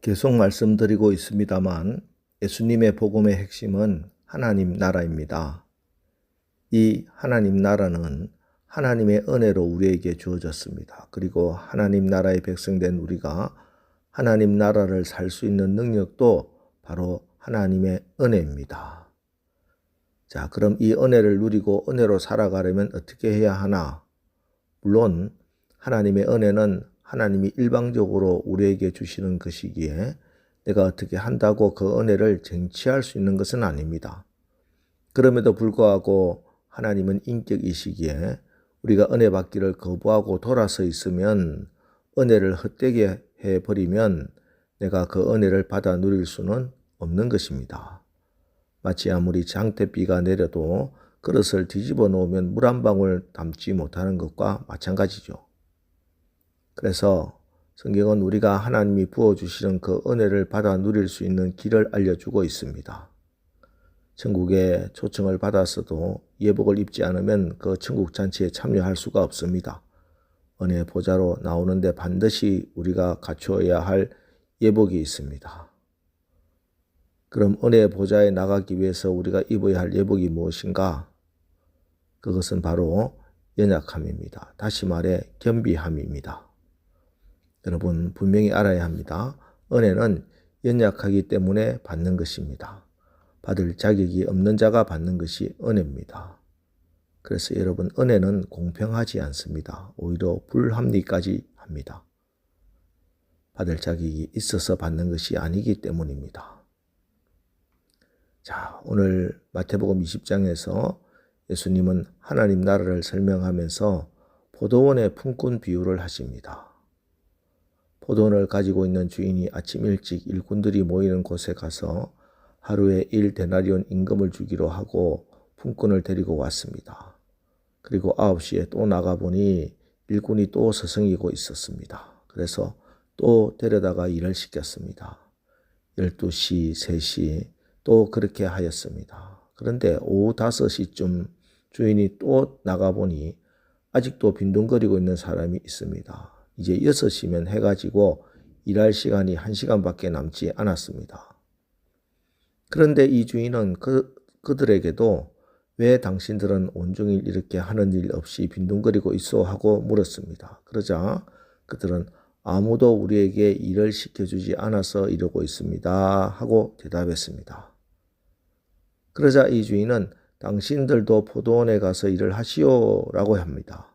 계속 말씀드리고 있습니다만 예수님의 복음의 핵심은 하나님 나라입니다. 이 하나님 나라는 하나님의 은혜로 우리에게 주어졌습니다. 그리고 하나님 나라의 백성된 우리가 하나님 나라를 살 수 있는 능력도 바로 하나님의 은혜입니다. 자, 그럼 이 은혜를 누리고 은혜로 살아가려면 어떻게 해야 하나? 물론 하나님의 은혜는 하나님이 일방적으로 우리에게 주시는 것이기에 내가 어떻게 한다고 그 은혜를 쟁취할 수 있는 것은 아닙니다. 그럼에도 불구하고 하나님은 인격이시기에 우리가 은혜 받기를 거부하고 돌아서 있으면, 은혜를 헛되게 해버리면 내가 그 은혜를 받아 누릴 수는 없는 것입니다. 마치 아무리 장대비가 내려도 그릇을 뒤집어 놓으면 물 한 방울 담지 못하는 것과 마찬가지죠. 그래서 성경은 우리가 하나님이 부어주시는 그 은혜를 받아 누릴 수 있는 길을 알려주고 있습니다. 천국에 초청을 받았어도 예복을 입지 않으면 그 천국 잔치에 참여할 수가 없습니다. 은혜 보좌로 나오는데 반드시 우리가 갖추어야 할 예복이 있습니다. 그럼 은혜 보좌에 나가기 위해서 우리가 입어야 할 예복이 무엇인가? 그것은 바로 연약함입니다. 다시 말해 겸비함입니다. 여러분 분명히 알아야 합니다. 은혜는 연약하기 때문에 받는 것입니다. 받을 자격이 없는 자가 받는 것이 은혜입니다. 그래서 여러분, 은혜는 공평하지 않습니다. 오히려 불합리까지 합니다. 받을 자격이 있어서 받는 것이 아니기 때문입니다. 자, 오늘 마태복음 20장에서 예수님은 하나님 나라를 설명하면서 포도원의 품꾼 비유를 하십니다. 포도원을 가지고 있는 주인이 아침 일찍 일꾼들이 모이는 곳에 가서 하루에 1데나리온 임금을 주기로 하고 품꾼을 데리고 왔습니다. 그리고 9시에 또 나가보니 일꾼이 또 서성이고 있었습니다. 그래서 또 데려다가 일을 시켰습니다. 12시, 3시 또 그렇게 하였습니다. 그런데 오후 5시쯤 주인이 또 나가보니 아직도 빈둥거리고 있는 사람이 있습니다. 이제 6시면 해가 지고 일할 시간이 1시간밖에 남지 않았습니다. 그런데 이 주인은 그들에게도 왜 당신들은 온종일 이렇게 하는 일 없이 빈둥거리고 있어? 하고 물었습니다. 그러자 그들은 아무도 우리에게 일을 시켜주지 않아서 이러고 있습니다 하고 대답했습니다. 그러자 이 주인은 당신들도 포도원에 가서 일을 하시오 라고 합니다.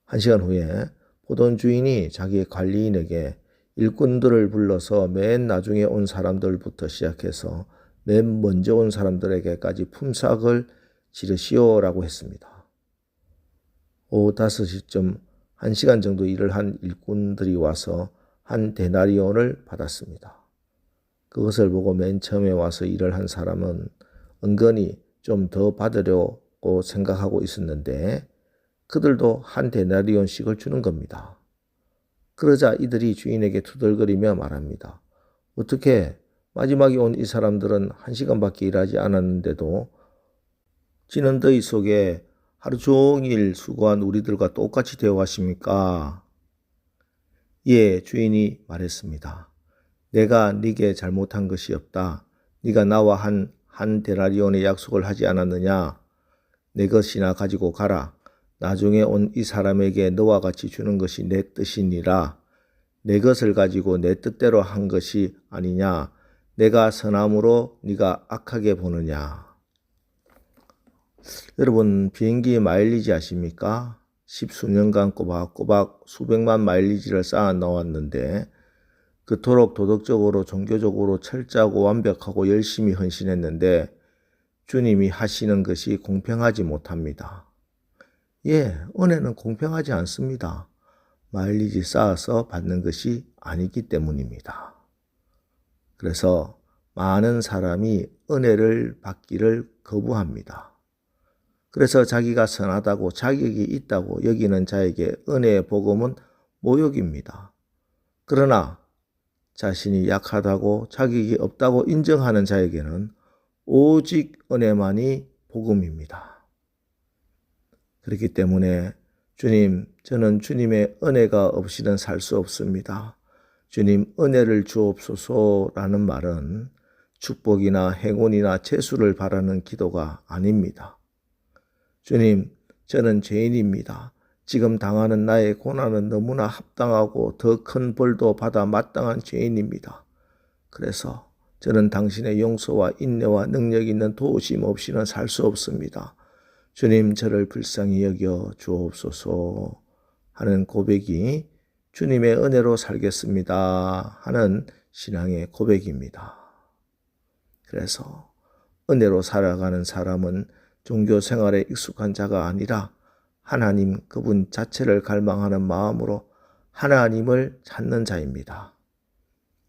1시간 후에 포도원 주인이 자기 관리인에게 일꾼들을 불러서 맨 나중에 온 사람들부터 시작해서 맨 먼저 온 사람들에게까지 품삯을 지르시오라고 했습니다. 오후 5시쯤 1시간 정도 일을 한 일꾼들이 와서 1데나리온을 받았습니다. 그것을 보고 맨 처음에 와서 일을 한 사람은 은근히 좀 더 받으려고 생각하고 있었는데 그들도 1데나리온씩을 주는 겁니다. 그러자 이들이 주인에게 투덜거리며 말합니다. 어떻게 마지막에 온 이 사람들은 1시간밖에 일하지 않았는데도 찌는 더위 속에 하루 종일 수고한 우리들과 똑같이 대우하십니까? 예, 주인이 말했습니다. 내가 네게 잘못한 것이 없다. 네가 나와 한 데나리온의 약속을 하지 않았느냐? 내 것이나 가지고 가라. 나중에 온 이 사람에게 너와 같이 주는 것이 내 뜻이니라. 내 것을 가지고 내 뜻대로 한 것이 아니냐? 내가 선함으로 네가 악하게 보느냐? 여러분, 비행기 마일리지 아십니까? 10수년간 꼬박꼬박 수백만 마일리지를 쌓아 놓았는데 그토록 도덕적으로 종교적으로 철저하고 완벽하고 열심히 헌신했는데 주님이 하시는 것이 공평하지 못합니다. 예, 은혜는 공평하지 않습니다. 마일리지 쌓아서 받는 것이 아니기 때문입니다. 그래서 많은 사람이 은혜를 받기를 거부합니다. 그래서 자기가 선하다고 자격이 있다고 여기는 자에게 은혜의 복음은 모욕입니다. 그러나 자신이 약하다고 자격이 없다고 인정하는 자에게는 오직 은혜만이 복음입니다. 그렇기 때문에 주님, 저는 주님의 은혜가 없이는 살 수 없습니다. 주님 은혜를 주옵소서라는 말은 축복이나 행운이나 재수를 바라는 기도가 아닙니다. 주님, 저는 죄인입니다. 지금 당하는 나의 고난은 너무나 합당하고 더 큰 벌도 받아 마땅한 죄인입니다. 그래서 저는 당신의 용서와 인내와 능력 있는 도우심 없이는 살 수 없습니다. 주님, 저를 불쌍히 여겨 주옵소서 하는 고백이 주님의 은혜로 살겠습니다 하는 신앙의 고백입니다. 그래서 은혜로 살아가는 사람은 종교 생활에 익숙한 자가 아니라 하나님 그분 자체를 갈망하는 마음으로 하나님을 찾는 자입니다.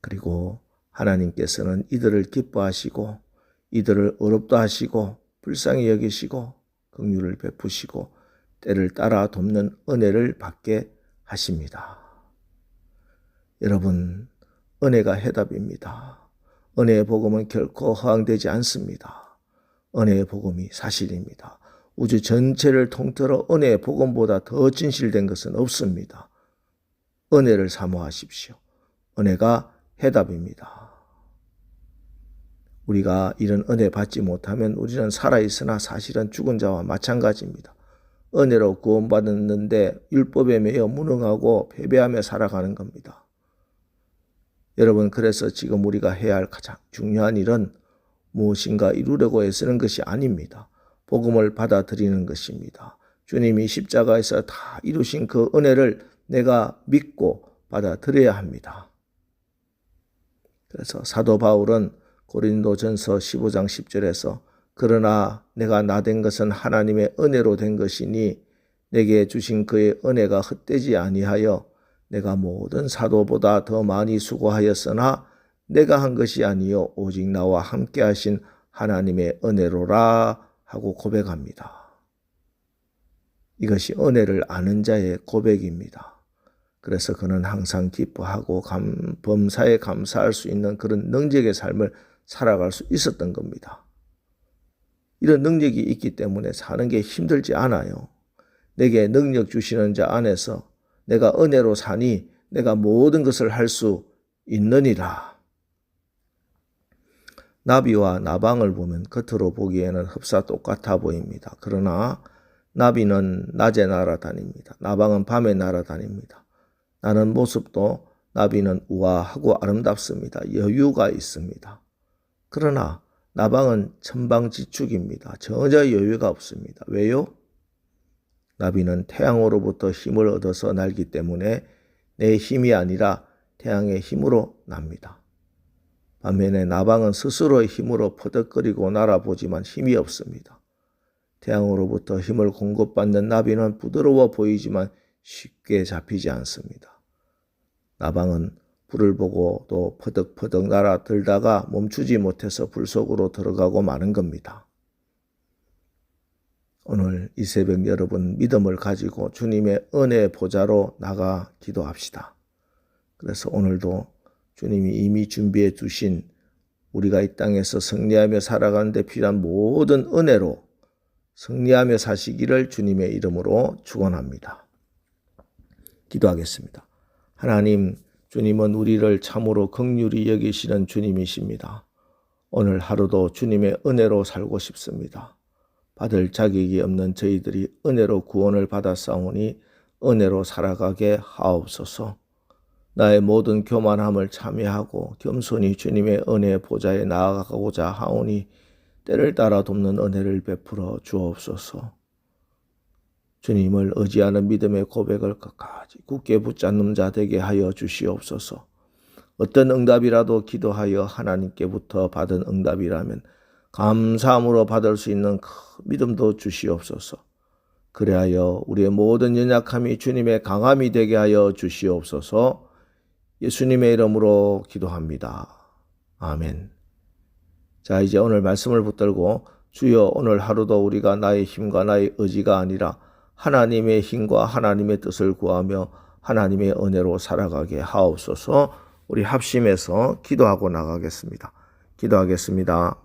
그리고 하나님께서는 이들을 기뻐하시고 이들을 어렵다 하시고 불쌍히 여기시고 긍휼을 베푸시고 때를 따라 돕는 은혜를 받게 하십니다. 여러분, 은혜가 해답입니다. 은혜의 복음은 결코 허황되지 않습니다. 은혜의 복음이 사실입니다. 우주 전체를 통틀어 은혜의 복음보다 더 진실된 것은 없습니다. 은혜를 사모하십시오. 은혜가 해답입니다. 우리가 이런 은혜 받지 못하면 우리는 살아있으나 사실은 죽은 자와 마찬가지입니다. 은혜로 구원받았는데 율법에 매여 무능하고 패배하며 살아가는 겁니다. 여러분, 그래서 지금 우리가 해야 할 가장 중요한 일은 무엇인가 이루려고 애쓰는 것이 아닙니다. 복음을 받아들이는 것입니다. 주님이 십자가에서 다 이루신 그 은혜를 내가 믿고 받아들여야 합니다. 그래서 사도 바울은 고린도전서 15장 10절에서 그러나 내가 나된 것은 하나님의 은혜로 된 것이니 내게 주신 그의 은혜가 헛되지 아니하여 내가 모든 사도보다 더 많이 수고하였으나 내가 한 것이 아니요 오직 나와 함께 하신 하나님의 은혜로라 하고 고백합니다. 이것이 은혜를 아는 자의 고백입니다. 그래서 그는 항상 기뻐하고 범사에 감사할 수 있는 그런 능력의 삶을 살아갈 수 있었던 겁니다. 이런 능력이 있기 때문에 사는 게 힘들지 않아요. 내게 능력 주시는 자 안에서 내가 은혜로 사니 내가 모든 것을 할 수 있느니라. 나비와 나방을 보면 겉으로 보기에는 흡사 똑같아 보입니다. 그러나 나비는 낮에 날아다닙니다. 나방은 밤에 날아다닙니다. 나는 모습도 나비는 우아하고 아름답습니다. 여유가 있습니다. 그러나 나방은 천방지축입니다. 전혀 여유가 없습니다. 왜요? 나비는 태양으로부터 힘을 얻어서 날기 때문에 내 힘이 아니라 태양의 힘으로 납니다. 반면에 나방은 스스로의 힘으로 퍼덕거리고 날아보지만 힘이 없습니다. 태양으로부터 힘을 공급받는 나비는 부드러워 보이지만 쉽게 잡히지 않습니다. 나방은 불을 보고 또 퍼덕퍼덕 날아들다가 멈추지 못해서 불 속으로 들어가고 마는 겁니다. 오늘 이 새벽 여러분 믿음을 가지고 주님의 은혜의 보좌로 나가 기도합시다. 그래서 오늘도 주님이 이미 준비해 주신 우리가 이 땅에서 승리하며 살아가는 데 필요한 모든 은혜로 승리하며 사시기를 주님의 이름으로 축원합니다. 기도하겠습니다. 하나님, 주님은 우리를 참으로 긍휼히 여기시는 주님이십니다. 오늘 하루도 주님의 은혜로 살고 싶습니다. 받을 자격이 없는 저희들이 은혜로 구원을 받았사오니 은혜로 살아가게 하옵소서. 나의 모든 교만함을 참회하고 겸손히 주님의 은혜의 보좌에 나아가고자 하오니 때를 따라 돕는 은혜를 베풀어 주옵소서. 주님을 의지하는 믿음의 고백을 끝까지 굳게 붙잡는 자 되게 하여 주시옵소서. 어떤 응답이라도 기도하여 하나님께부터 받은 응답이라면 감사함으로 받을 수 있는 그 믿음도 주시옵소서. 그리하여 우리의 모든 연약함이 주님의 강함이 되게 하여 주시옵소서. 예수님의 이름으로 기도합니다. 아멘. 자, 이제 오늘 말씀을 붙들고 주여 오늘 하루도 우리가 나의 힘과 나의 의지가 아니라 하나님의 힘과 하나님의 뜻을 구하며 하나님의 은혜로 살아가게 하옵소서. 우리 합심해서 기도하고 나가겠습니다. 기도하겠습니다.